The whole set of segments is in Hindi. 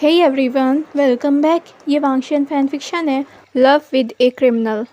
Hey everyone, welcome back. ये वांशियन फैन फिक्शन है लव विद ए क्रिमिनल।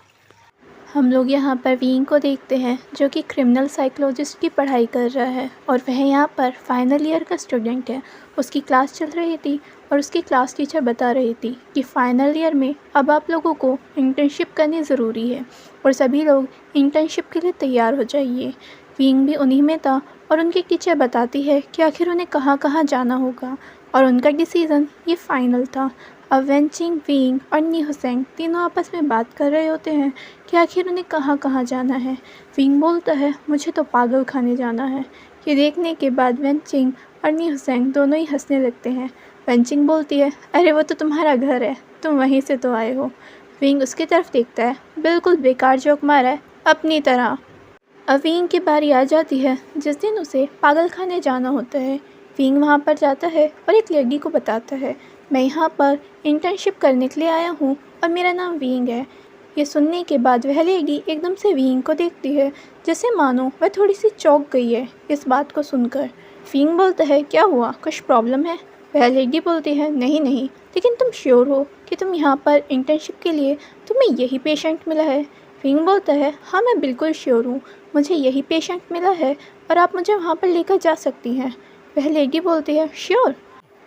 हम लोग यहाँ पर विंग को देखते हैं जो कि क्रिमिनल साइकोलॉजिस्ट की पढ़ाई कर रहा है और वह यहाँ पर फाइनल ईयर का स्टूडेंट है। उसकी क्लास चल रही थी और उसकी क्लास टीचर बता रही थी कि फ़ाइनल ईयर में अब आप लोगों को इंटर्नशिप करनी ज़रूरी है और सभी लोग इंटर्नशिप के लिए तैयार हो जाइए। विंग भी उन्हीं में था और उनकी टीचर बताती है कि आखिर उन्हें कहाँ कहाँ जाना होगा और उनका डिसीज़न ये फ़ाइनल था। अब वेंचिंग, विंग और नी हुसैन तीनों आपस में बात कर रहे होते हैं कि आखिर उन्हें कहाँ कहाँ जाना है। विंग बोलता है मुझे तो पागल खाने जाना है। ये देखने के बाद वेंचिंग और नी हुसैन दोनों ही हंसने लगते हैं। वेंचिंग बोलती है अरे वो तो तुम्हारा घर है, तुम वहीं से तो आए हो। विंग उसकी तरफ देखता है, बिल्कुल बेकार जोक मारा है अपनी तरह। अब विंग की बारी आ जाती है जिस दिन उसे पागल खाने जाना होता है। विंग वहाँ पर जाता है और एक लेडी को बताता है मैं यहाँ पर इंटर्नशिप करने के लिए आया हूँ और मेरा नाम विंग है। ये सुनने के बाद वह लेडी एकदम से विंग को देखती है जैसे मानो वह थोड़ी सी चौंक गई है इस बात को सुनकर। विंग बोलता है क्या हुआ, कुछ प्रॉब्लम है? वह लेडी बोलती है नहीं नहीं, लेकिन तुम श्योर हो कि तुम यहाँ पर इंटर्नशिप के लिए तुम्हें यही पेशेंट मिला है? विंग बोलता है हाँ मैं बिल्कुल श्योर हूँ, मुझे यही पेशेंट मिला है और आप मुझे वहाँ पर लेकर जा सकती हैं। वह लेडी बोलती है श्योर,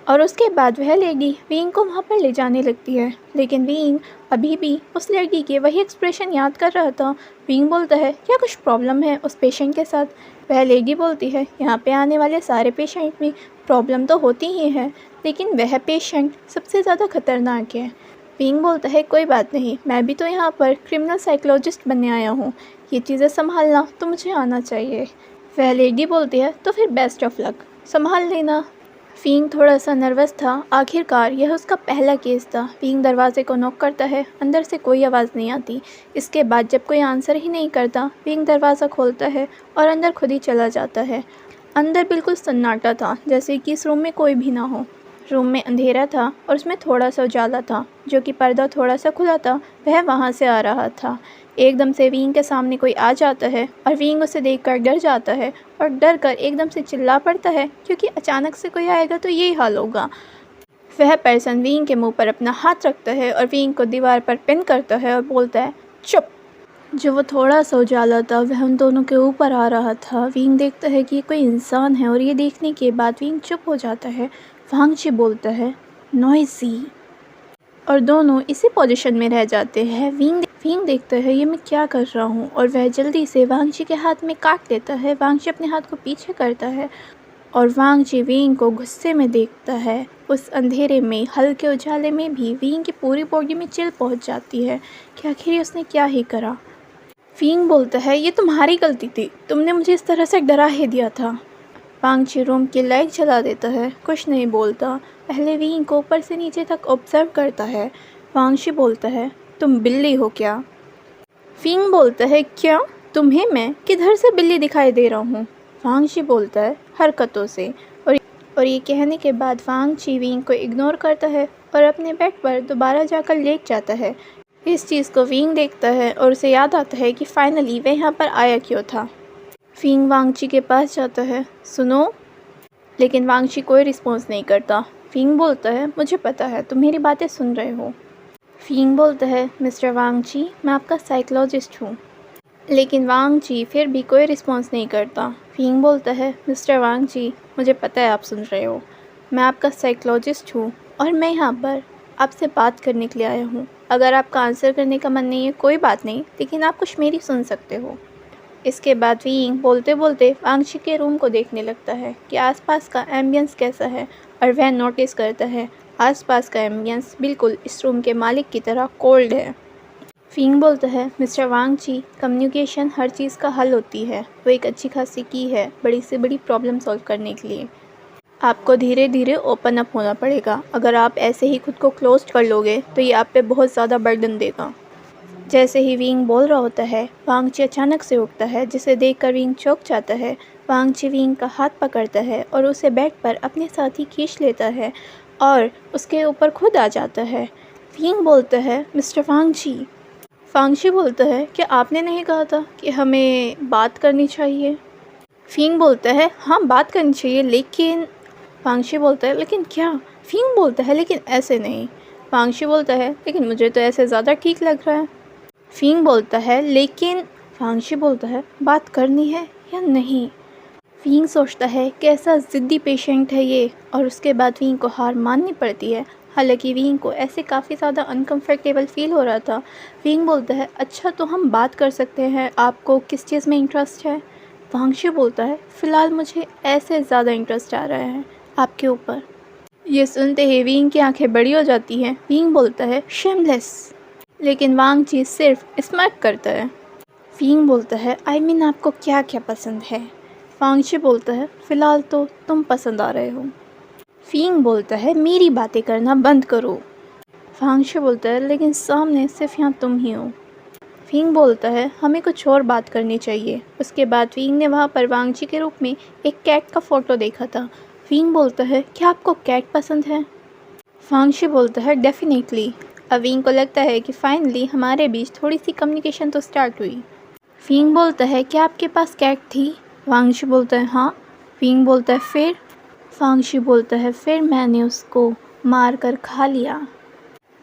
और उसके बाद वह लेडी विंग को वहाँ पर ले जाने लगती है। लेकिन विंग अभी भी उस लड़की के वही एक्सप्रेशन याद कर रहा था। विंग बोलता है क्या कुछ प्रॉब्लम है उस पेशेंट के साथ? वह लेडी बोलती है यहाँ पे आने वाले सारे पेशेंट में प्रॉब्लम तो होती ही है, लेकिन वह पेशेंट सबसे ज़्यादा खतरनाक है। विंग बोलता है कोई बात नहीं, मैं भी तो यहाँ पर क्रिमिनल साइकोलॉजिस्ट बनने आया हूँ, ये चीज़ें संभालना तो मुझे आना चाहिए। वह लेडी बोलती है तो फिर बेस्ट ऑफ लक, संभाल लेना। विंग थोड़ा सा नर्वस था, आखिरकार यह उसका पहला केस था। विंग दरवाजे को नॉक करता है, अंदर से कोई आवाज़ नहीं आती। इसके बाद जब कोई आंसर ही नहीं करता, विंग दरवाज़ा खोलता है और अंदर खुद ही चला जाता है। अंदर बिल्कुल सन्नाटा था, जैसे कि इस रूम में कोई भी ना हो। रूम में अंधेरा था और उसमें थोड़ा सा उजाला था, जो कि पर्दा थोड़ा सा खुला था वह वहाँ से आ रहा था। एकदम से विंग के सामने कोई आ जाता है और विंग उसे देखकर डर जाता है और डर कर एकदम से चिल्ला पड़ता है क्योंकि अचानक से कोई आएगा तो यही हाल होगा। वह पर्सन विंग के मुंह पर अपना हाथ रखता है और विंग को दीवार पर पिन करता है और बोलता है चुप। जो वो थोड़ा सा उजाला था वह उन दोनों के ऊपर आ रहा था। विंग देखता है कि कोई इंसान है और ये देखने के बाद विंग चुप हो जाता है। वांगची बोलता है नॉइज़ी, और दोनों इसी पोजीशन में रह जाते हैं। विंग देखता है ये मैं क्या कर रहा हूँ और वह जल्दी से वांगची के हाथ में काट लेता है। वांगची अपने हाथ को पीछे करता है और वांगची विंग को गुस्से में देखता है। उस अंधेरे में, हल्के उजाले में भी विंग की पूरी बॉडी में चिल पहुँच जाती है कि आखिर उसने क्या ही करा। विंग बोलता है ये तुम्हारी गलती थी, तुमने मुझे इस तरह से डरा ही दिया था। वांगची रूम की लाइट जला देता है, कुछ नहीं बोलता, पहले विंग को ऊपर से नीचे तक ऑब्जर्व करता है। वांगची बोलता है तुम बिल्ली हो क्या? विंग बोलता है क्या? तुम्हें मैं किधर से बिल्ली दिखाई दे रहा हूँ? वांगची बोलता है हरकतों से। और ये कहने के बाद वांगची विंग को इग्नोर करता है और अपने बेड पर दोबारा जाकर लेट जाता है। इस चीज़ को विंग देखता है और उसे याद आता है कि फाइनली वह यहाँ पर आया क्यों था। विंग वांगची के पास जाता है, सुनो, लेकिन वांगची कोई रिस्पॉन्स नहीं करता। विंग बोलता है मुझे पता है तुम मेरी बातें सुन रहे हो। विंग बोलता है मिस्टर वांगची मैं आपका साइकोलॉजिस्ट हूँ, लेकिन वांगची फिर भी कोई रिस्पॉन्स नहीं करता। विंग बोलता है मिस्टर वांगची मुझे पता है आप सुन रहे हो, मैं आपका साइकोलॉजिस्ट हूँ और मैं यहाँ पर आपसे बात करने के लिए आया हूँ। अगर आपका आंसर करने का मन नहीं है कोई बात नहीं, लेकिन आप कुछ मेरी सुन सकते हो। इसके बाद विंग बोलते बोलते वांगची के रूम को देखने लगता है कि आसपास का एम्बियंस कैसा है और वह नोटिस करता है आसपास का एम्बियंस बिल्कुल इस रूम के मालिक की तरह कोल्ड है। विंग बोलता है मिस्टर वांगची कम्युनिकेशन हर चीज़ का हल होती है, वो एक अच्छी खासी की है बड़ी से बड़ी प्रॉब्लम सॉल्व करने के लिए। आपको धीरे धीरे ओपन अप होना पड़ेगा, अगर आप ऐसे ही खुद को क्लोज कर लोगे तो ये आप पे बहुत ज़्यादा बर्डन देगा। जैसे ही विंग बोल रहा होता है वांगची अचानक से उठता है, जिसे देखकर विंग चौंक जाता है। वांगची विंग का हाथ पकड़ता है और उसे बेड पर अपने साथ ही खींच लेता है और उसके ऊपर खुद आ जाता है। विंग बोलता है मिस्टर वांगची। वांगची बोलता है क्या आपने नहीं कहा था कि हमें बात करनी चाहिए? विंग बोलता है हाँ बात करनी चाहिए, लेकिन वांगची बोलता है लेकिन क्या? फिंग बोलता है लेकिन ऐसे नहीं। वांगशी बोलता है लेकिन मुझे तो ऐसे ज़्यादा ठीक लग रहा है। फिंग बोलता है लेकिन वांगशी बोलता है बात करनी है या नहीं। फिंग सोचता है कैसा ज़िद्दी पेशेंट है ये, और उसके बाद फिंग को हार माननी पड़ती है। हालांकि फिंग को ऐसे काफ़ी ज़्यादा अनकंफर्टेबल फील हो रहा था। फिंग बोलता है अच्छा तो हम बात कर सकते हैं, आपको किस चीज़ में इंटरेस्ट है। वांगशी बोलता है फ़िलहाल मुझे ऐसे ज़्यादा इंटरेस्ट आ रहा है आपके ऊपर। ये सुनते ही विंग की आंखें बड़ी हो जाती हैं। विंग बोलता है शेमलेस, लेकिन वांगची सिर्फ स्माइल करता है। विंग बोलता है आई मीन आपको क्या क्या पसंद है। वांगची बोलता है फ़िलहाल तो तुम पसंद आ रहे हो। विंग बोलता है मेरी बातें करना बंद करो। वांगची बोलता है लेकिन सामने सिर्फ यहाँ तुम ही हो। विंग बोलता है हमें कुछ और बात करनी चाहिए। उसके बाद विंग ने वहाँ पर वांगची के रूप में एक कैट का फ़ोटो देखा था। विंग बोलता है क्या आपको कैट पसंद है। वांगशी बोलता है डेफिनेटली। अब विंग को लगता है कि फाइनली हमारे बीच थोड़ी सी कम्युनिकेशन तो स्टार्ट हुई। विंग बोलता है क्या आपके पास कैट थी। वांगशी बोलता है हाँ। विंग बोलता है फिर। वांगशी बोलता है फिर मैंने उसको मार कर खा लिया।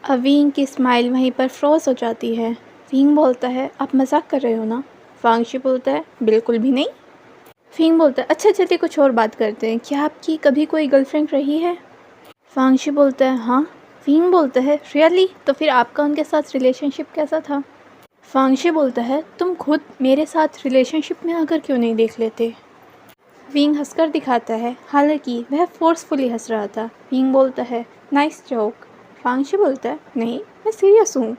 अब विंग की स्माइल वहीं पर फ्रोज हो जाती है। विंग बोलता है आप मजाक कर रहे हो ना। वांगशी बोलता है बिल्कुल भी नहीं। विंग बोलता है अच्छा चलिए कुछ और बात करते हैं, क्या आपकी कभी कोई गर्लफ्रेंड रही है। वांगशी बोलता है हाँ। विंग बोलता है रियली, तो फिर आपका उनके साथ रिलेशनशिप कैसा था। वांगशी बोलता है तुम खुद मेरे साथ रिलेशनशिप में आकर क्यों नहीं देख लेते। विंग हंसकर दिखाता है, हालांकि वह फोर्सफुली हंस रहा था। विंग बोलता है नाइस जोक। वांगशी बोलता है नहीं मैं सीरियस हूँ।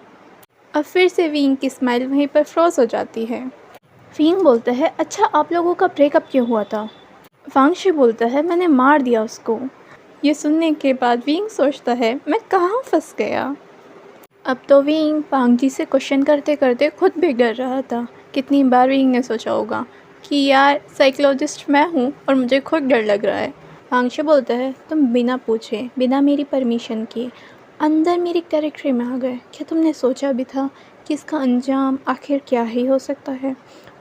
अब फिर से विंग की स्माइल वहीं पर फ्रोज हो जाती है। विंग बोलता है अच्छा आप लोगों का ब्रेकअप क्यों हुआ था। वांगशी बोलता है मैंने मार दिया उसको। ये सुनने के बाद विंग सोचता है मैं कहाँ फंस गया। अब तो विंग वांगजी से क्वेश्चन करते करते खुद भी डर रहा था। कितनी बार विंग ने सोचा होगा कि यार साइकोलॉजिस्ट मैं हूँ और मुझे खुद डर लग रहा है। वांगशी बोलता है तुम बिना पूछे बिना मेरी परमिशन के अंदर मेरी टेरिटरी में आ गए, क्या तुमने सोचा भी था कि इसका अंजाम आखिर क्या ही हो सकता है।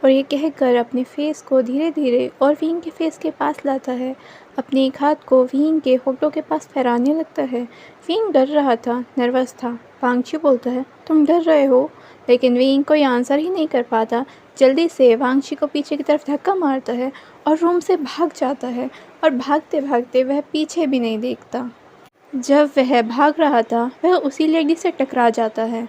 और ये कहकर अपने फेस को धीरे धीरे और विंग के फेस के पास लाता है। अपने एक हाथ को विंग के होठों के पास फहराने लगता है। विंग डर रहा था, नर्वस था। वांगची बोलता है तुम डर रहे हो, लेकिन विंग कोई आंसर ही नहीं कर पाता। जल्दी से वांगची को पीछे की तरफ धक्का मारता है और रूम से भाग जाता है, और भागते भागते वह पीछे भी नहीं देखता। जब वह भाग रहा था वह उसी लेडी से टकरा जाता है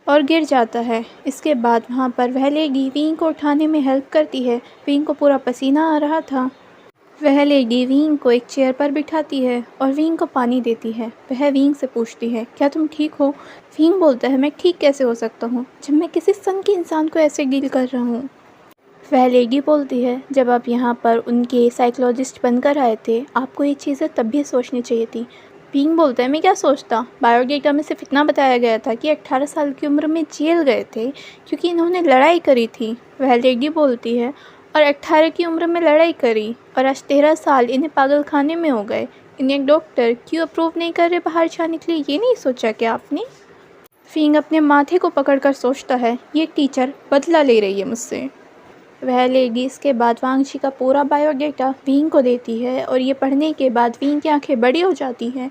और गिर जाता है। इसके बाद वहाँ पर वह लेडी विंग को उठाने में हेल्प करती है। विंग को पूरा पसीना आ रहा था। वह लेडी विंग को एक चेयर पर बिठाती है और विंग को पानी देती है। वह विंग से पूछती है क्या तुम ठीक हो। विंग बोलता है मैं ठीक कैसे हो सकता हूँ जब मैं किसी सन के इंसान को ऐसे डील कर रहा हूँ। वह लेडी बोलती है जब आप यहाँ पर उनके साइकोलॉजिस्ट बनकर आए थे आपको ये चीज़ें तब भी सोचनी चाहिए थी। विंग बोलता है मैं क्या सोचता, बायोडेटा में सिर्फ इतना बताया गया था कि 18 साल की उम्र में जेल गए थे क्योंकि इन्होंने लड़ाई करी थी। वह लेडी बोलती है और 18 की उम्र में लड़ाई करी और आज 13 साल इन्हें पागल खाने में हो गए। इन्हें डॉक्टर क्यों अप्रूव नहीं कर रहे बाहर जाने के लिए, ये नहीं सोचा क्या आपने। विंग अपने माथे को पकड़कर सोचता है ये टीचर बदला ले रही है मुझसे। वह लेडी इसके बाद वांगची का पूरा बायोडेटा विंग को देती है और ये पढ़ने के बाद विंग की आंखें बड़ी हो जाती हैं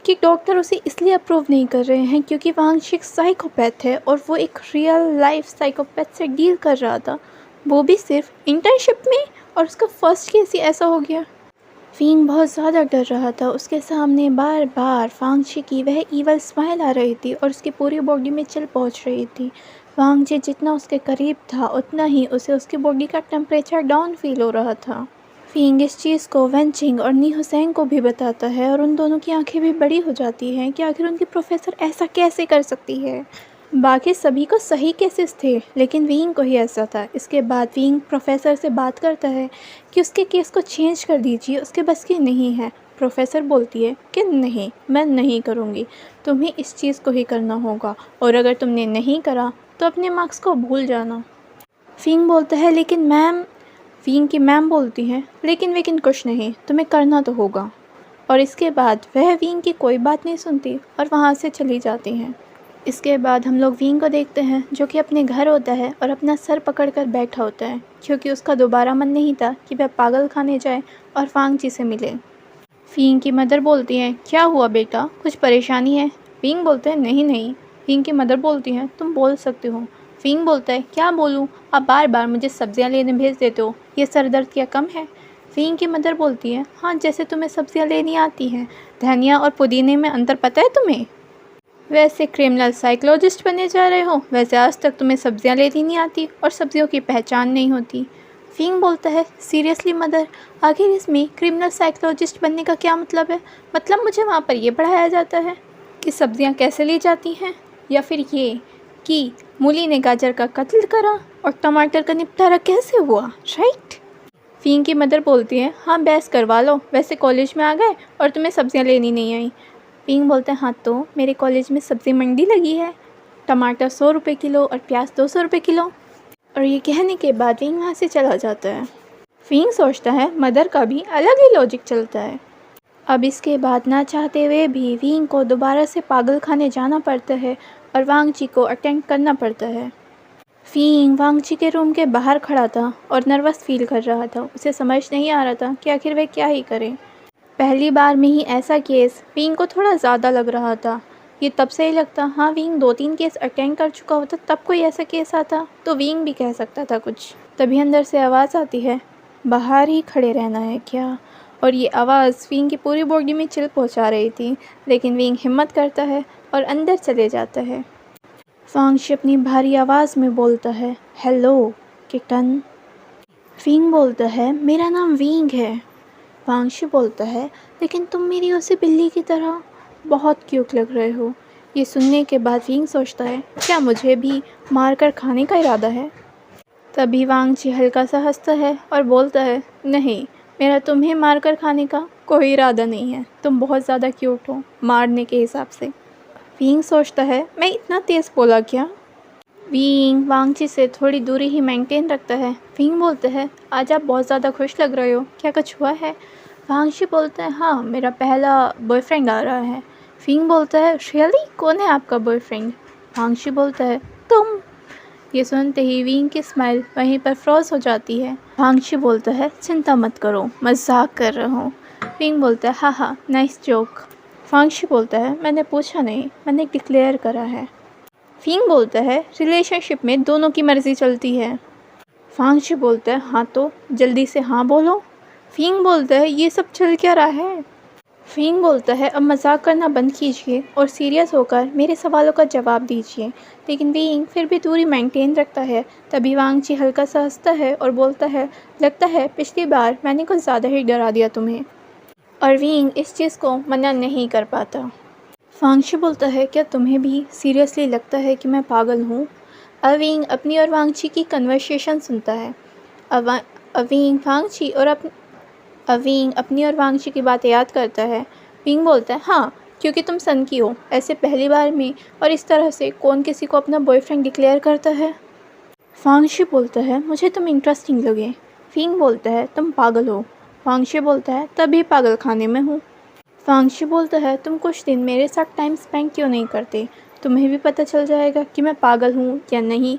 कि डॉक्टर उसे इसलिए अप्रूव नहीं कर रहे हैं क्योंकि वांगची एक साइकोपैथ है और वो एक रियल लाइफ साइकोपैथ से डील कर रहा था, वो भी सिर्फ इंटर्नशिप में, और उसका फर्स्ट केस ही ऐसा हो गया। विंग बहुत ज़्यादा डर रहा था। उसके सामने बार बार वांगची की वह ईवल स्माइल आ रही थी और उसकी पूरी बॉडी में चिल पहुंच रही थी। वांगची जितना उसके करीब था उतना ही उसे उसकी बॉडी का टेम्परेचर डाउन फील हो रहा था। विंग इस चीज़ को वेंचिंग और नी हुसैन को भी बताता है और उन दोनों की आंखें भी बड़ी हो जाती हैं कि आखिर उनकी प्रोफेसर ऐसा कैसे कर सकती है। बाकी सभी को सही केसेस थे लेकिन विंग को ही ऐसा था। इसके बाद विंग प्रोफेसर से बात करता है कि उसके केस को चेंज कर दीजिए, उसके बस की नहीं है। प्रोफेसर बोलती है कि नहीं मैं नहीं करूँगी, तुम्हें इस चीज़ को ही करना होगा और अगर तुमने नहीं करा तो अपने मार्क्स को भूल जाना। विंग बोलता है लेकिन मैम। विंग की मैम बोलती हैं लेकिन कुछ नहीं, तुम्हें करना तो होगा। और इसके बाद वह विंग की कोई बात नहीं सुनती और वहाँ से चली जाती हैं। इसके बाद हम लोग विंग को देखते हैं जो कि अपने घर होता है और अपना सर पकड़कर बैठा होता है क्योंकि उसका दोबारा मन नहीं था कि वह पागल खाने जाए और वांगची से मिले। फ़िंग की मदर बोलती हैं, क्या हुआ बेटा, कुछ परेशानी है? फ़िंग बोलते हैं, नहीं नहीं। फ़िंग की मदर बोलती हैं, तुम बोल सकते हो। फ़िंग बोलता है, क्या बोलूँ, आप बार बार मुझे सब्जियाँ लेने भेज देते हो, ये सर दर्द क्या कम है? फ़िंग की मदर बोलती है, हाँ जैसे तुम्हें सब्जियाँ लेनी आती हैं, धनिया और पुदीने में अंतर पता है तुम्हें? वैसे क्रिमिनल साइकोलॉजिस्ट बनने जा रहे हो, वैसे आज तक तुम्हें सब्जियां लेनी नहीं आती और सब्जियों की पहचान नहीं होती। फ़िंग बोलता है, सीरियसली मदर, आखिर इसमें क्रिमिनल साइकोलॉजिस्ट बनने का क्या मतलब है? मतलब मुझे वहाँ पर ये पढ़ाया जाता है कि सब्जियां कैसे ली जाती हैं, या फिर ये कि मूली ने गाजर का कत्ल करा और टमाटर का निपटारा कैसे हुआ, राइट? फ़िंग की मदर बोलती है, हाँ बहस करवा लो, वैसे कॉलेज में आ गए और तुम्हें सब्जियां लेनी नहीं आई। फ़िंग बोलते हैं, हाँ तो मेरे कॉलेज में सब्ज़ी मंडी लगी है, टमाटर 100 रुपये किलो और प्याज 200 रुपये किलो। और ये कहने के बाद फ़िंग वहाँ से चला जाता है। फ़िंग सोचता है मदर का भी अलग ही लॉजिक चलता है। अब इसके बाद ना चाहते हुए भी फ़िंग को दोबारा से पागल खाने जाना पड़ता है और वांगची को अटेंड करना पड़ता है। फ़िंग वांगची के रूम के बाहर खड़ा था और नर्वस फील कर रहा था। उसे समझ नहीं आ रहा था कि आखिर वह क्या ही करे। पहली बार में ही ऐसा केस वींग को थोड़ा ज़्यादा लग रहा था। ये तब से ही लगता, हाँ वींग 2-3 केस अटेंड कर चुका होता, तब कोई ऐसा केस आता तो वींग भी कह सकता था कुछ। तभी अंदर से आवाज़ आती है, बाहर ही खड़े रहना है क्या? और ये आवाज़ वींग की पूरी बॉडी में चिल पहुंचा रही थी, लेकिन वींग हिम्मत करता है और अंदर चले जाता है। वांगशी अपनी भारी आवाज़ में बोलता है, हेलो किटन। वींग बोलता है, मेरा नाम वींग है। वांगशी बोलता है, लेकिन तुम मेरी उसी बिल्ली की तरह बहुत क्यूट लग रहे हो। ये सुनने के बाद वींग सोचता है, क्या मुझे भी मारकर खाने का इरादा है? तभी वांगची हल्का सा हंसता है और बोलता है, नहीं, मेरा तुम्हें मारकर खाने का कोई इरादा नहीं है, तुम बहुत ज़्यादा क्यूट हो मारने के हिसाब से। वींग सोचता है, मैं इतना तेज़ बोला क्या? वींग वांगची से थोड़ी दूरी ही मेंटेन रखता है। वींग बोलते हैं, आज आप बहुत ज़्यादा खुश लग रहे हो, क्या कुछ हुआ है? वांगची बोलता है, हाँ मेरा पहला बॉयफ्रेंड आ रहा है। वींग बोलता है, रियली, कौन है आपका बॉयफ्रेंड? वांगची बोलता है, तुम। ये सुनते ही वींग की स्माइल वहीं पर फ्रोज हो जाती है। वांगची बोलता है, चिंता मत करो, मजाक कर रहा हूँ। वींग बोलता है, हाँ हाँ नाइस जोक। वांगची बोलता है, मैंने पूछा नहीं, मैंने डिक्लेयर करा है। वींग बोलता है, रिलेशनशिप में दोनों की मर्ज़ी चलती है। वांगची बोलता है, हाँ तो जल्दी से हाँ बोलो। वींग बोलता है, ये सब चल क्या रहा है? वींग बोलता है, अब मजाक करना बंद कीजिए और सीरियस होकर मेरे सवालों का जवाब दीजिए। लेकिन वींग फिर भी दूरी मेंटेन रखता है। तभी वांगची हल्का सा हंसता है और बोलता है, लगता है पिछली बार मैंने कुछ ज़्यादा ही डरा दिया तुम्हें। और वींग इस चीज़ को मना नहीं कर पाता। वांगची बोलता है, क्या तुम्हें भी सीरियसली लगता है कि मैं पागल हूँ? अवींग अपनी और वांगची की कन्वर्सेशन सुनता है। अवींग अपनी और वांगची की बातें याद करता है। वींग बोलता है, हाँ क्योंकि तुम सन की हो, ऐसे पहली बार में और इस तरह से कौन किसी को अपना बॉयफ्रेंड डिक्लेयर करता है? वांगची बोलता है, मुझे तुम इंटरेस्टिंग लगे। वींग बोलता है, तुम पागल हो। वांगची बोलता है, तभी पागल खाने में हूँ। वांगशी बोलता है, तुम कुछ दिन मेरे साथ टाइम स्पेंड क्यों नहीं करते? तुम्हें भी पता चल जाएगा कि मैं पागल हूँ या नहीं,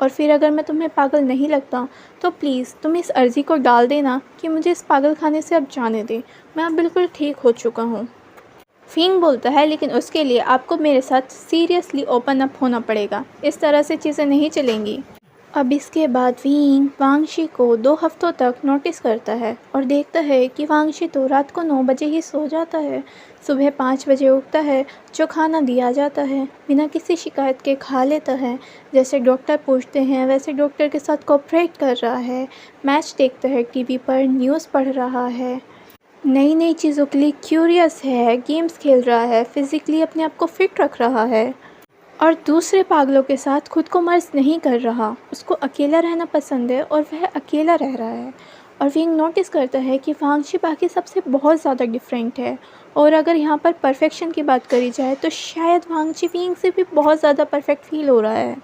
और फिर अगर मैं तुम्हें पागल नहीं लगता तो प्लीज़ तुम इस अर्ज़ी को डाल देना कि मुझे इस पागल खाने से अब जाने दे, मैं अब बिल्कुल ठीक हो चुका हूँ। वींग बोलता है, लेकिन उसके लिए आपको मेरे साथ सीरियसली ओपन अप होना पड़ेगा, इस तरह से चीज़ें नहीं चलेंगी। अब इसके बाद वींग वांगशी को 2 हफ्तों तक नोटिस करता है और देखता है कि वांगशी तो रात को 9 बजे ही सो जाता है, सुबह 5 बजे उठता है, जो खाना दिया जाता है बिना किसी शिकायत के खा लेता है। जैसे डॉक्टर पूछते हैं वैसे डॉक्टर के साथ कोऑपरेट कर रहा है, मैच देखता है टीवी पर, न्यूज़ पढ़ रहा है, नई नई चीज़ों के लिए क्यूरियस है, गेम्स खेल रहा है, फिज़िकली अपने आप को फिट रख रहा है और दूसरे पागलों के साथ खुद को मर्ज नहीं कर रहा। उसको अकेला रहना पसंद है और वह अकेला रह रहा है। और वींग नोटिस करता है कि वांगशी बाकी सबसे बहुत ज़्यादा डिफरेंट है, और अगर यहाँ पर परफेक्शन की बात करी जाए तो शायद वांगशी वींग से भी बहुत ज़्यादा परफेक्ट फील हो रहा है।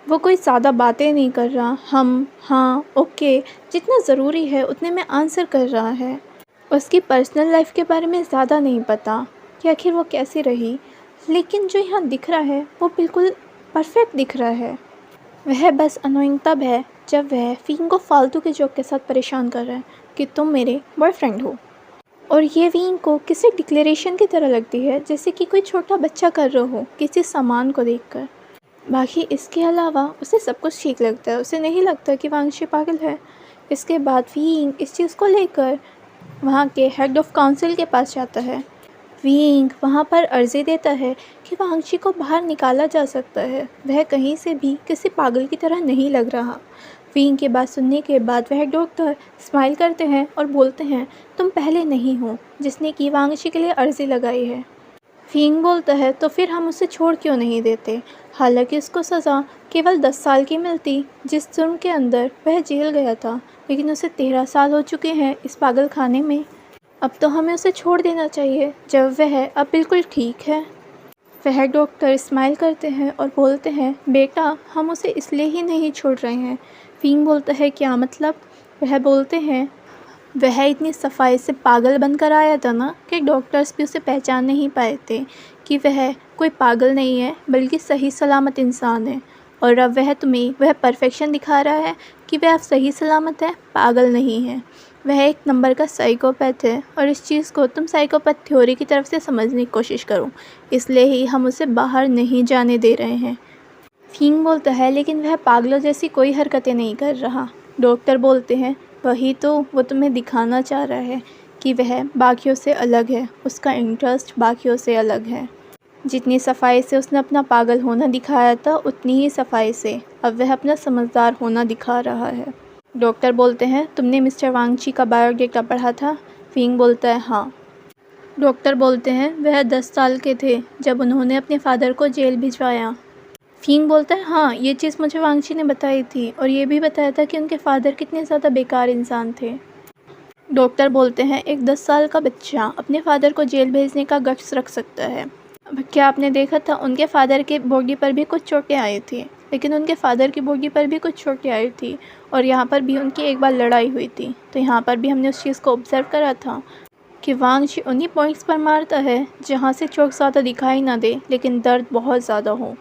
वो कोई ज़्यादा बातें नहीं कर रहा, हम, हाँ, ओके जितना ज़रूरी है उतने में आंसर कर रहा है। उसकी पर्सनल लाइफ के बारे में ज़्यादा नहीं पता कि आखिर वो कैसी रही, लेकिन जो यहाँ दिख रहा है वो बिल्कुल परफेक्ट दिख रहा है। वह बस अनोइंग तब है जब वह वींग को फालतू के जोक के साथ परेशान कर रहा है कि तुम मेरे बॉयफ्रेंड हो। और ये विंग को किसी डिक्लेरेशन की तरह लगती है, जैसे कि कोई छोटा बच्चा कर रहा हो किसी सामान को देखकर। बाकी इसके अलावा उसे सब कुछ ठीक लगता है, उसे नहीं लगता कि वांगशी पागल है। इसके बाद विंग इस चीज़ को लेकर वहाँ के हेड ऑफ काउंसिल के पास जाता है। विंग वहाँ पर अर्ज़ी देता है कि वांगशी को बाहर निकाला जा सकता है, वह कहीं से भी किसी पागल की तरह नहीं लग रहा। विंग की बात सुनने के बाद वह डॉक्टर स्माइल करते हैं और बोलते हैं, तुम पहले नहीं हो जिसने कि वांगशी के लिए अर्ज़ी लगाई है। विंग बोलता है, तो फिर हम उसे छोड़ क्यों नहीं देते। हालांकि उसको सज़ा केवल 10 साल की मिलती जिस जुर्म के अंदर वह जेल गया था, लेकिन उसे 13 साल हो चुके हैं इस पागल खाने में। अब तो हमें उसे छोड़ देना चाहिए जब वह अब बिल्कुल ठीक है। वह डॉक्टर स्माइल करते हैं और बोलते हैं, बेटा हम उसे इसलिए ही नहीं छोड़ रहे हैं। विंग बोलता है, क्या मतलब। वह बोलते हैं, वह इतनी सफाई से पागल बनकर आया था ना कि डॉक्टर्स भी उसे पहचान नहीं पाए थे कि वह कोई पागल नहीं है बल्कि सही सलामत इंसान है। और अब वह तुम्हें वह परफेक्शन दिखा रहा है कि वह अब सही सलामत है, पागल नहीं है। वह एक नंबर का साइकोपैथ है और इस चीज़ को तुम साइकोपैथ थ्योरी की तरफ से समझने की कोशिश करो, इसलिए ही हम उसे बाहर नहीं जाने दे रहे हैं। विंग बोलता है, लेकिन वह पागलों जैसी कोई हरकतें नहीं कर रहा। डॉक्टर बोलते हैं, वही तो वो तुम्हें दिखाना चाह रहा है कि वह बाकियों से अलग है, उसका इंटरेस्ट बाकियों से अलग है। जितनी सफाई से उसने अपना पागल होना दिखाया था, उतनी ही सफाई से अब वह अपना समझदार होना दिखा रहा है। डॉक्टर बोलते हैं, तुमने मिस्टर वांगची का बायोडेटा पढ़ा था। विंग बोलता है, हाँ। डॉक्टर बोलते हैं, वह 10 साल के थे जब उन्होंने अपने फादर को जेल भिजवाया। विंग बोलता है, हाँ ये चीज़ मुझे वांगची ने बताई थी और ये भी बताया था कि उनके फादर कितने ज़्यादा बेकार इंसान थे। डॉक्टर बोलते हैं, एक 10 साल का बच्चा अपने फादर को जेल भेजने का गट्स रख सकता है। अब क्या आपने देखा था, उनके फादर के बॉडी पर भी कुछ चोटें आई थी, लेकिन उनके फादर की बॉडी पर भी कुछ चोटें आई थी और यहाँ पर भी उनकी एक बार लड़ाई हुई थी। तो यहाँ पर भी हमने उस चीज़ को ऑब्ज़र्व करा था कि वांगची उन्हीं पॉइंट्स पर मारता है जहाँ से चोट ज़्यादा दिखाई ना दे लेकिन दर्द बहुत ज़्यादा हो।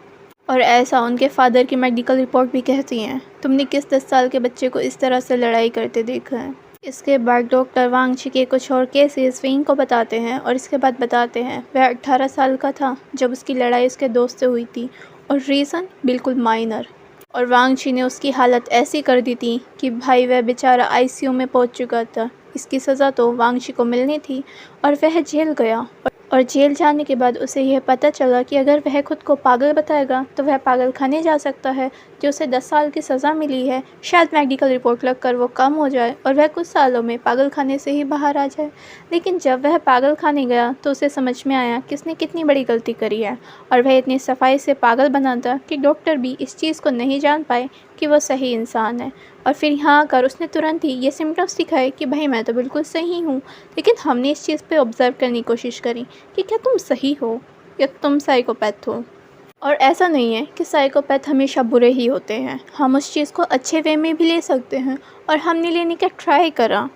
और ऐसा उनके फादर की मेडिकल रिपोर्ट भी कहती हैं। तुमने किस 10 साल के बच्चे को इस तरह से लड़ाई करते देखा है। इसके बाद डॉक्टर वांगची के कुछ और केसेस विंग को बताते हैं और इसके बाद बताते हैं वह 18 साल का था जब उसकी लड़ाई उसके दोस्त से हुई थी और रीज़न बिल्कुल माइनर। और वांगची ने उसकी हालत ऐसी कर दी थी कि भाई वह बेचारा आईसीयू में पहुंच चुका था। इसकी सज़ा तो वांगची को मिलनी थी और वह जेल गया। और जेल जाने के बाद उसे यह पता चला कि अगर वह खुद को पागल बताएगा तो वह पागल खाने जा सकता है, जो उसे 10 साल की सज़ा मिली है शायद मेडिकल रिपोर्ट लगकर वो कम हो जाए और वह कुछ सालों में पागल खाने से ही बाहर आ जाए। लेकिन जब वह पागल खाने गया तो उसे समझ में आया कि उसने कितनी बड़ी गलती करी है और वह इतनी सफाई से पागल बना था कि डॉक्टर भी इस चीज़ को नहीं जान पाए कि वो सही इंसान है। और फिर यहाँ आकर उसने तुरंत ही ये सिम्टम्स दिखाए कि भाई मैं तो बिल्कुल सही हूँ, लेकिन हमने इस चीज़ पे ऑब्ज़र्व करने की कोशिश करी कि क्या तुम सही हो या तुम साइकोपैथ हो। और ऐसा नहीं है कि साइकोपैथ हमेशा बुरे ही होते हैं, हम उस चीज़ को अच्छे वे में भी ले सकते हैं और हमने लेने का ट्राई करा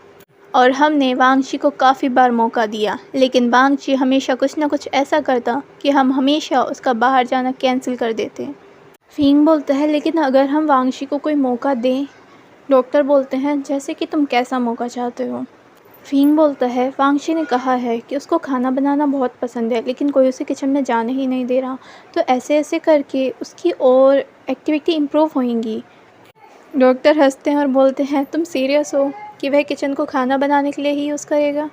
और हमने वांगची को काफ़ी बार मौका दिया, लेकिन वांगची हमेशा कुछ ना कुछ ऐसा करता कि हम हमेशा उसका बाहर जाना कैंसिल कर देते। विंग बोलता है, लेकिन अगर हम वांगची को कोई मौका दें। डॉक्टर बोलते हैं, जैसे कि तुम कैसा मौका चाहते हो। विंग बोलता है, वांगची ने कहा है कि उसको खाना बनाना बहुत पसंद है लेकिन कोई उसे किचन में जाने ही नहीं दे रहा, तो ऐसे ऐसे करके उसकी और एक्टिविटी इम्प्रूव होंगी। डॉक्टर हंसते हैं और बोलते हैं, तुम सीरियस हो कि वह किचन को खाना बनाने के लिए ही यूज़ करेगा।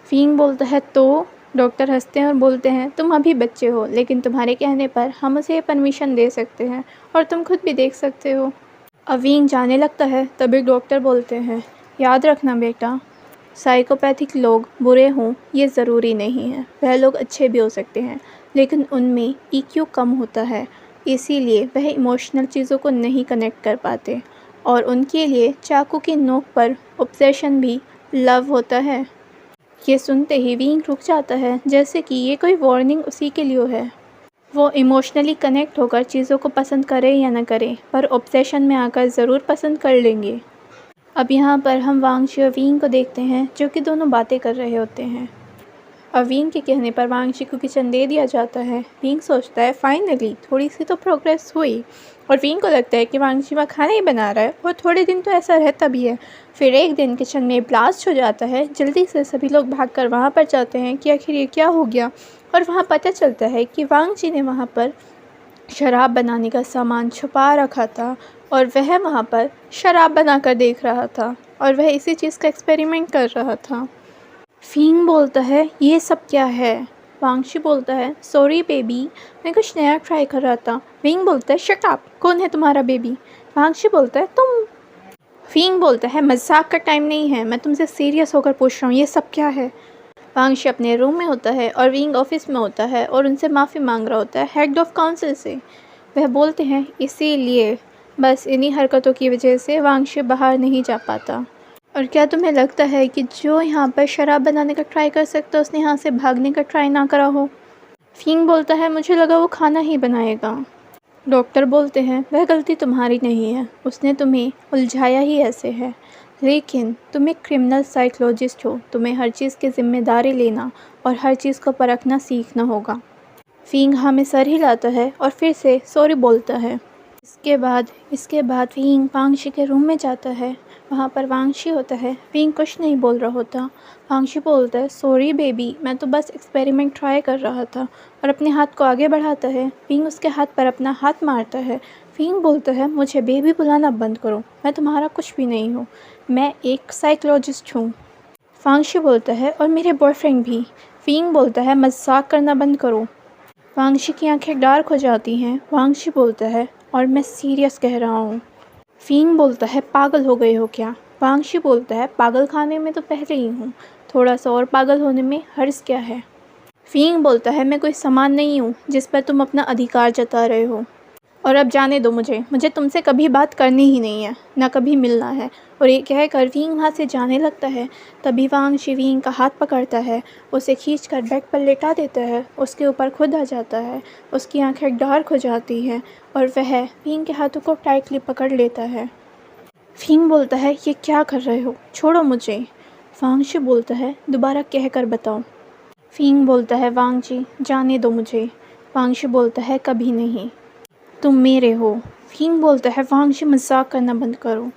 विंग बोलता है, तो डॉक्टर हंसते हैं और बोलते हैं, तुम अभी बच्चे हो लेकिन तुम्हारे कहने पर हम उसे परमिशन दे सकते हैं और तुम खुद भी देख सकते हो। अब विंग जाने लगता है, तभी डॉक्टर बोलते हैं, याद रखना बेटा, साइकोपैथिक लोग बुरे हों ये ज़रूरी नहीं है, वह लोग अच्छे भी हो सकते हैं लेकिन उनमें ईक्यू कम होता है, इसीलिए वह इमोशनल चीज़ों को नहीं कनेक्ट कर पाते और उनके लिए चाकू की नोक पर ऑब्सेशन भी लव होता है। ये सुनते ही विंग रुक जाता है, जैसे कि ये कोई वार्निंग उसी के लिए है। वो इमोशनली कनेक्ट होकर चीज़ों को पसंद करे या ना करे, पर ऑब्सेशन में आकर ज़रूर पसंद कर लेंगे। अब यहाँ पर हम वांगची और विंग को देखते हैं जो कि दोनों बातें कर रहे होते हैं। और विंग के कहने पर वांगची को किचन दे दिया जाता है। विंग सोचता है फाइनली थोड़ी सी तो प्रोग्रेस हुई, और विंग को लगता है कि वांगची वहाँ खाना ही बना रहा है और थोड़े दिन तो ऐसा रहता भी है। फिर एक दिन किचन में ब्लास्ट हो जाता है। जल्दी से सभी लोग भागकर वहाँ पर जाते हैं कि आखिर ये क्या हो गया, और वहाँ पता चलता है कि वांगची ने वहाँ पर शराब बनाने का सामान छुपा रखा था और वह वहाँ पर शराब बनाकर देख रहा था और वह इसी चीज़ का एक्सपेरिमेंट कर रहा था। फिंग बोलता है ये सब क्या है। वांगची बोलता है सॉरी बेबी, मैं कुछ नया ट्राई कर रहा था। फिंग बोलता है शट अप, कौन है तुम्हारा बेबी। वांगची बोलता है तुम। फिंग बोलता है मजाक का टाइम नहीं है, मैं तुमसे सीरियस होकर पूछ रहा हूँ ये सब क्या है। वांगची अपने रूम में होता है और विंग ऑफिस में होता है और उनसे माफ़ी मांग रहा होता है हेड ऑफ काउंसिल से। वह बोलते हैं इसीलिए बस इन्हीं हरकतों की वजह से वांगची बाहर नहीं जा पाता। और क्या तुम्हें लगता है कि जो यहाँ पर शराब बनाने का ट्राई कर सकता उसने यहाँ से भागने का ट्राई ना करा हो। फिंग बोलता है मुझे लगा वो खाना ही बनाएगा। डॉक्टर बोलते हैं वह गलती तुम्हारी नहीं है, उसने तुम्हें उलझाया ही ऐसे है, लेकिन तुम एक क्रिमिनल साइकोलॉजिस्ट हो, तुम्हें हर चीज़ की जिम्मेदारी लेना और हर चीज़ को परखना सीखना होगा। फिंग हमें सर हिलाता है और फिर से सॉरी बोलता है। इसके बाद फिंग वांगची के रूम में जाता है। वहाँ पर वांगची होता है। फिंग कुछ नहीं बोल रहा होता। वांगची बोलता है सॉरी बेबी, मैं तो बस एक्सपेरिमेंट ट्राई कर रहा था, और अपने हाथ को आगे बढ़ाता है। फिंग उसके हाथ पर अपना हाथ मारता है। फिंग बोलता है मुझे बेबी बुलाना बंद करो, मैं तुम्हारा कुछ भी नहीं हूँ, मैं एक साइकोलॉजिस्ट हूँ। वांगची बोलता है और मेरे बॉयफ्रेंड भी। फिंग बोलता है मजाक करना बंद करो। वांगची की आंखें डार्क हो जाती हैं। वांगची बोलता है और मैं सीरियस कह रहा हूँ। फिंग बोलता है पागल हो गए हो क्या। वांगची बोलता है पागल खाने में तो पहले ही हूँ, थोड़ा सा और पागल होने में हर्ज क्या है। फिंग बोलता है मैं कोई सामान नहीं हूँ जिस पर तुम अपना अधिकार जता रहे हो, और अब जाने दो मुझे तुमसे कभी बात करनी ही नहीं है, ना कभी मिलना है। और ये कहकर विंग वहाँ से जाने लगता है। तभी वांगची विंग का हाथ पकड़ता है, उसे खींचकर बेड पर लेटा देता है, उसके ऊपर खुद आ जाता है। उसकी आंखें डार्क हो जाती हैं और वह विंग के हाथों को टाइटली पकड़ लेता है। विंग बोलता है ये क्या कर रहे हो, छोड़ो मुझे। वांगची बोलता है दोबारा कह कर बताओ। विंग बोलता है वांगची जाने दो मुझे। वांगची बोलता है कभी नहीं, तुम मेरे हो। विंग बोलता है वांगची मजाक करना बंद करो।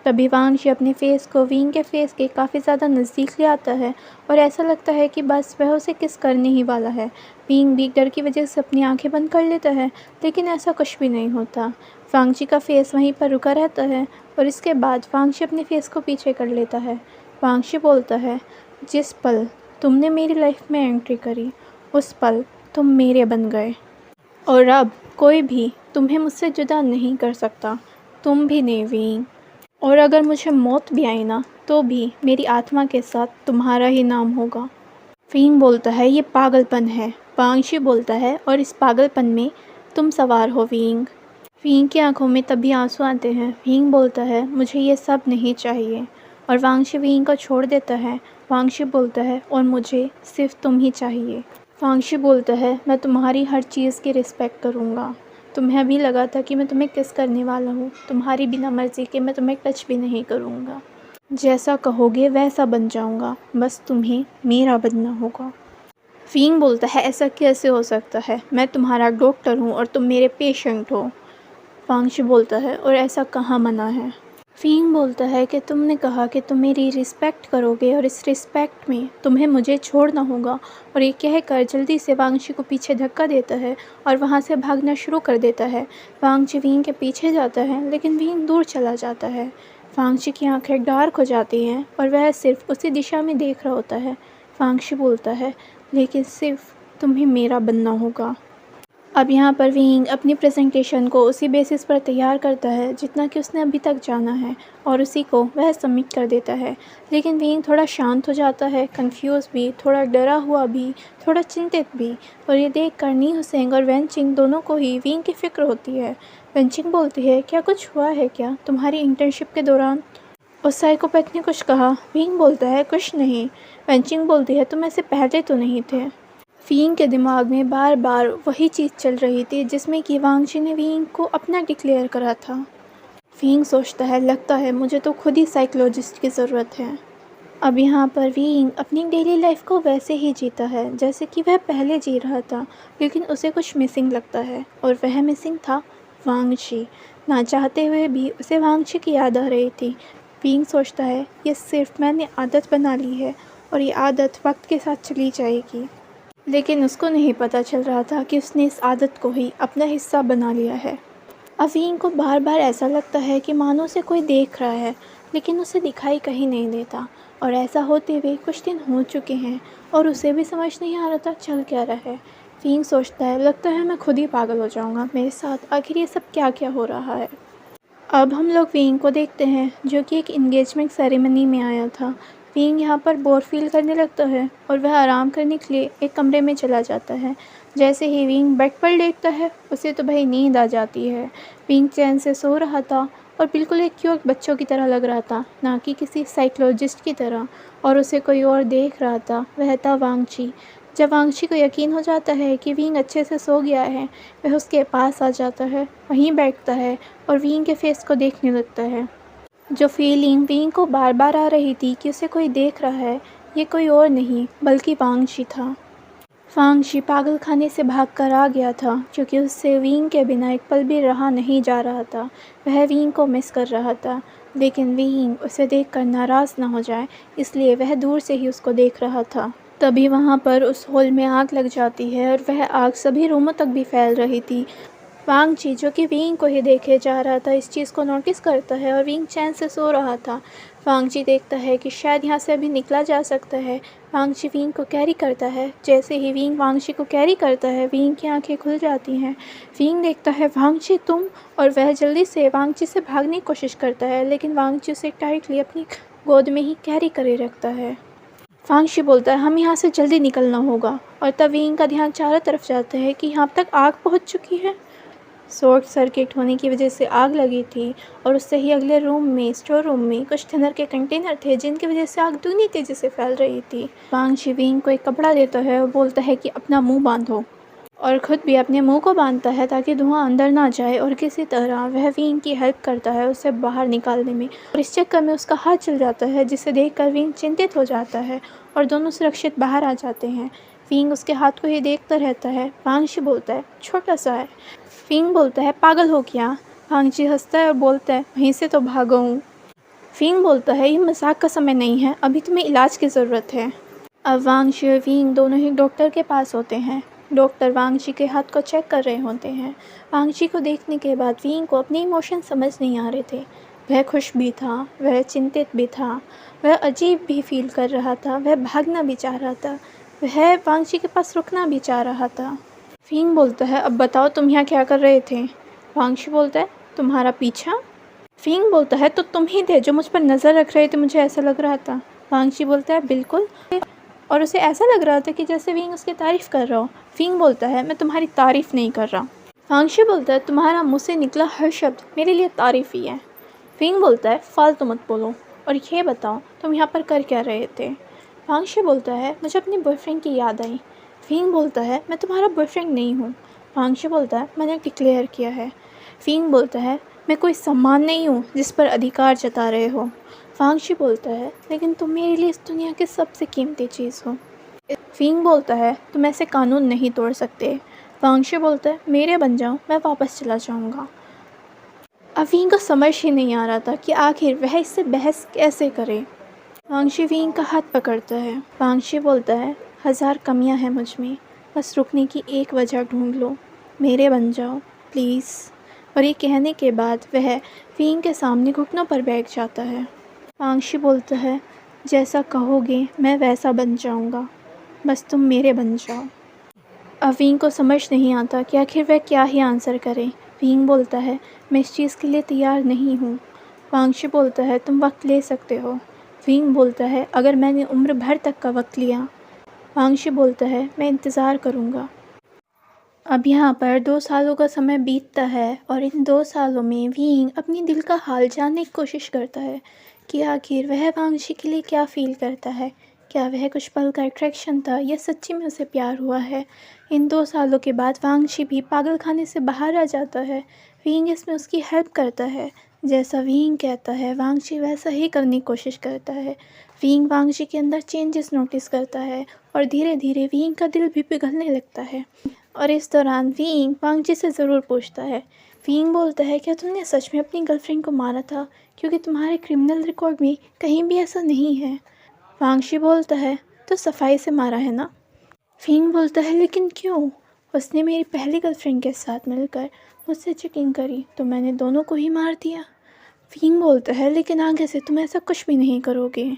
तभी वांगची अपने फेस को विंग के फेस के काफ़ी ज़्यादा नज़दीक ले आता है और ऐसा लगता है कि बस वह उसे किस करने ही वाला है। विंग भी डर की वजह से अपनी आंखें बंद कर लेता है, लेकिन ऐसा कुछ भी नहीं होता। वांगची का फेस वहीं पर रुका रहता है और इसके बाद वांगची अपने फेस को पीछे कर लेता है। वांगची बोलता है जिस पल तुमने मेरी लाइफ में एंट्री करी उस पल तुम मेरे बन गए, और अब कोई भी तुम्हें मुझसे जुदा नहीं कर सकता, तुम भी नहीं विंग। और अगर मुझे मौत भी आई ना तो भी मेरी आत्मा के साथ तुम्हारा ही नाम होगा। विंग बोलता है ये पागलपन है। वांगची बोलता है और इस पागलपन में तुम सवार हो विंग। विंग की आंखों में तभी आंसू आते हैं। विंग बोलता है मुझे ये सब नहीं चाहिए, और वांगची विंग को छोड़ देता है। वांगची बोलता है और मुझे सिर्फ तुम ही चाहिए। वांगची बोलता है मैं तुम्हारी हर चीज़ की रिस्पेक्ट करूँगा। तुम्हें भी लगा था कि मैं तुम्हें किस करने वाला हूँ, तुम्हारी बिना मर्ज़ी के मैं तुम्हें टच भी नहीं करूँगा, जैसा कहोगे वैसा बन जाऊँगा, बस तुम्हें मेरा बनना होगा। विंग बोलता है ऐसा कैसे हो सकता है, मैं तुम्हारा डॉक्टर हूँ और तुम मेरे पेशेंट हो। वांगची बोलता है और ऐसा कहाँ मना है। विंग बोलता है कि तुमने कहा कि तुम मेरी रिस्पेक्ट करोगे और इस रिस्पेक्ट में तुम्हें मुझे छोड़ना होगा। और ये कहकर जल्दी से वांगची को पीछे धक्का देता है और वहाँ से भागना शुरू कर देता है। वांगची विंग के पीछे जाता है लेकिन विंग दूर चला जाता है। वांगची की आंखें डार्क हो जाती हैं और वह सिर्फ उसी दिशा में देख रहा होता है। वांगची बोलता है लेकिन सिर्फ तुम्हें मेरा बनना होगा। अब यहाँ पर विंग अपनी प्रेजेंटेशन को उसी बेसिस पर तैयार करता है जितना कि उसने अभी तक जाना है, और उसी को वह सबमिट कर देता है। लेकिन विंग थोड़ा शांत हो जाता है, कंफ्यूज भी, थोड़ा डरा हुआ भी, थोड़ा चिंतित भी। और ये देख कर नी हुसैंग और वेनचिंग दोनों को ही विंग की फ़िक्र होती है। वेनचिंग बोलती है क्या कुछ हुआ है क्या तुम्हारी इंटर्नशिप के दौरान। उस साइकोपैथ ने कुछ कहा। विंग बोलता है कुछ नहीं। वेनचिंग बोलती है तुम ऐसे पहले तो नहीं थे। विंग के दिमाग में बार बार वही चीज़ चल रही थी जिसमें कि वांगची ने विंग को अपना डिक्लेयर करा था। विंग सोचता है लगता है मुझे तो खुद ही साइकोलॉजिस्ट की ज़रूरत है। अब यहाँ पर विंग अपनी डेली लाइफ को वैसे ही जीता है जैसे कि वह पहले जी रहा था, लेकिन उसे कुछ मिसिंग लगता है और वह मिसिंग था वांगची। ना चाहते हुए भी उसे वांगची की याद आ रही थी। विंग सोचता है ये सिर्फ मैंने आदत बना ली है और ये आदत वक्त के साथ चली जाएगी, लेकिन उसको नहीं पता चल रहा था कि उसने इस आदत को ही अपना हिस्सा बना लिया है। अवीन को बार बार ऐसा लगता है कि मानो उसे कोई देख रहा है, लेकिन उसे दिखाई कहीं नहीं देता। और ऐसा होते हुए कुछ दिन हो चुके हैं और उसे भी समझ नहीं आ रहा था चल क्या रहा है। वींग सोचता है लगता है मैं खुद ही पागल हो जाऊंगा, मेरे साथ आखिर ये सब क्या क्या हो रहा है। अब हम लोग वींग को देखते हैं जो कि एक इंगेजमेंट सेरेमनी में आया था। वींग यहाँ पर बोर फील करने लगता है और वह आराम करने के लिए एक कमरे में चला जाता है। जैसे ही वींग बेड पर लेटता है उसे तो भाई नींद आ जाती है। वींग चैन से सो रहा था और बिल्कुल एक क्यूट बच्चों की तरह लग रहा था, ना कि किसी साइकोलॉजिस्ट की तरह। और उसे कोई और देख रहा था, वह था वांगची। जब वांगची को यकीन हो जाता है कि वींग अच्छे से सो गया है, वह उसके पास आ जाता है, वहीं बैठता है और वींग के फेस को देखने लगता है। जो फीलिंग वींग को बार बार आ रही थी कि उसे कोई देख रहा है, ये कोई और नहीं बल्कि वांगची था। वांगची पागल खाने से भाग कर आ गया था क्योंकि उससे वींग के बिना एक पल भी रहा नहीं जा रहा था। वह वींग को मिस कर रहा था, लेकिन वींग उसे देखकर नाराज़ ना हो जाए इसलिए वह दूर से ही उसको देख रहा था। तभी वहाँ पर उस हॉल में आग लग जाती है और वह आग सभी रूमों तक भी फैल रही थी। वांगची जो कि वींग को ही देखे जा रहा था इस चीज़ को नोटिस करता है और वींग चैन से सो रहा था। वांगची देखता है कि शायद यहाँ से अभी निकला जा सकता है। वांगची वींग को कैरी करता है। जैसे ही वींग वांगची को कैरी करता है वींग की आंखें खुल जाती हैं। वींग देखता है वांगची तुम, और वह जल्दी से वांगची से भागने की कोशिश करता है, लेकिन वांगची उसे टाइटली अपनी गोद में ही कैरी करे रखता है। वांगची बोलता है हम यहाँ से जल्दी निकलना होगा, और तब वींग का ध्यान चारों तरफ जाता है कि यहाँ तक आग पहुँच चुकी है। शॉर्ट सर्किट होने की वजह से आग लगी थी और उससे ही अगले रूम में स्टोर रूम में कुछ थिनर के कंटेनर थे जिनकी वजह से आग दूनी तेज़ी से फैल रही थी। वांगची वींग को एक कपड़ा देता है और बोलता है कि अपना मुंह बांधो, और ख़ुद भी अपने मुंह को बांधता है ताकि धुआं अंदर ना जाए, और किसी तरह वह वींग की हेल्प करता है उसे बाहर निकालने में। और इस चक्कर में उसका हाथ चल जाता है जिसे देखकर वींग चिंतित हो जाता है और दोनों सुरक्षित बाहर आ जाते हैं। वींग उसके हाथ को ही देखता रहता है। वांगची बोलता है छोटा सा है। वींग बोलता है पागल हो क्या। वांगची हंसता है और बोलता है वहीं से तो भागा हूँ। वींग बोलता है ये मजाक का समय नहीं है, अभी तुम्हें इलाज की ज़रूरत है। अब वांगची और वींग दोनों ही डॉक्टर के पास होते हैं। डॉक्टर वांगची के हाथ को चेक कर रहे होते हैं। वांगची को देखने के बाद वींग को अपने इमोशन समझ नहीं आ रहे थे। वह खुश भी था, वह चिंतित भी था, वह अजीब भी फील कर रहा था, वह भागना भी चाह रहा था, वह वांगची के पास रुकना भी चाह रहा था। वींग बोलता है अब बताओ तुम यहाँ क्या कर रहे थे। वांगची बोलता है तुम्हारा पीछा। वींग बोलता है तो तुम ही थे जो मुझ पर नज़र रख रहे थे, मुझे ऐसा लग रहा था। वांगची बोलता है बिल्कुल, और उसे ऐसा लग रहा था कि जैसे वींग उसकी तारीफ़ कर रहा हो। वींग बोलता है मैं तुम्हारी तारीफ़ नहीं कर रहा। वांगची बोलता है तुम्हारा मुँह से निकला हर शब्द मेरे लिए तारीफ़ ही है। वींग बोलता है फालतू मत बोलो और ये बताओ तुम यहाँ पर कर क्या रहे थे। वांगची बोलता है मुझे अपने बॉयफ्रेंड की याद आई। वींग बोलता है मैं तुम्हारा बॉयफ्रेंड नहीं हूँ। वांगची बोलता है मैंने डिक्लेयर किया है। वींग बोलता है मैं कोई सम्मान नहीं हूँ जिस पर अधिकार जता रहे हो। वांगची बोलता है लेकिन तुम मेरे लिए इस दुनिया की सबसे कीमती चीज़ हो। वींग बोलता है तुम ऐसे कानून नहीं तोड़ सकते। वांगची बोलता है मेरे बन जाओ, मैं वापस चला जाऊँगा। अब वींग को समझ ही नहीं आ रहा था कि आखिर वह इससे बहस कैसे करे। वांगची वींग का हाथ पकड़ता है। वांगची बोलता है 1000 कमियां हैं मुझ में, बस रुकने की एक वजह ढूंढ लो, मेरे बन जाओ प्लीज़। और ये कहने के बाद वह वींग के सामने घुटनों पर बैठ जाता है। वांगची बोलता है जैसा कहोगे मैं वैसा बन जाऊंगा, बस तुम मेरे बन जाओ। अब वींग को समझ नहीं आता कि आखिर वह क्या ही आंसर करे। वींग बोलता है मैं इस चीज़ के लिए तैयार नहीं हूँ। वांगची बोलता है तुम वक्त ले सकते हो। वींग बोलता है अगर मैंने उम्र भर तक का वक्त लिया। वांगची बोलता है मैं इंतज़ार करूँगा। अब यहाँ पर 2 सालों का समय बीतता है और इन 2 सालों में वींग अपनी दिल का हाल जानने की कोशिश करता है कि आखिर वह वांगची के लिए क्या फ़ील करता है। क्या वह कुछ पल का अट्रैक्शन था या सच्ची में उसे प्यार हुआ है। इन 2 सालों के बाद वांगची भी पागल खाने से बाहर आ जाता है। वींग इसमें उसकी हेल्प करता है। जैसा विंग कहता है वांगची वैसा ही करने की कोशिश करता है। विंग वांगची के अंदर चेंजेस नोटिस करता है और धीरे धीरे विंग का दिल भी पिघलने लगता है। और इस दौरान विंग वांगची से ज़रूर पूछता है। विंग बोलता है, क्या तुमने सच में अपनी गर्लफ्रेंड को मारा था? क्योंकि तुम्हारे क्रिमिनल रिकॉर्ड में कहीं भी ऐसा नहीं है। वांगची बोलता है, तो सफाई से मारा है ना? विंग बोलता है, लेकिन क्यों? उसने मेरी पहली गर्लफ्रेंड के साथ मिलकर मुझसे चीटिंग करी तो मैंने दोनों को ही मार दिया। विंग बोलता है, लेकिन आगे से तुम ऐसा कुछ भी नहीं करोगे।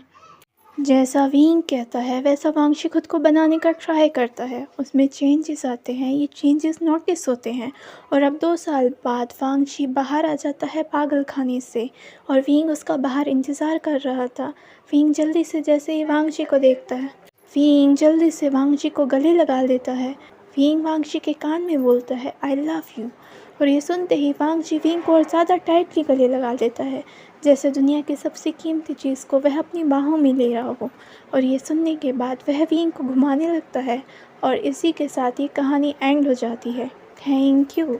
जैसा विंग कहता है वैसा वांगची खुद को बनाने का ट्राई करता है। उसमें चेंजेस आते हैं, ये चेंजेस नोटिस होते हैं और अब 2 साल बाद वांगची बाहर आ जाता है पागल खाने से और विंग उसका बाहर इंतज़ार कर रहा था। विंग जल्दी से जैसे ही वांगची को देखता है, विंग जल्दी से वांगची को गले लगा लेता है। विंग वांगची के कान में बोलता है, आई लव यू। और ये सुनते ही वांगची विंग को और ज़्यादा टाइटली गले लगा लेता है, जैसे दुनिया की सबसे कीमती चीज़ को वह अपनी बाहों में ले रहा हो। और ये सुनने के बाद वह विंग को घुमाने लगता है और इसी के साथ ये कहानी एंड हो जाती है। Thank you.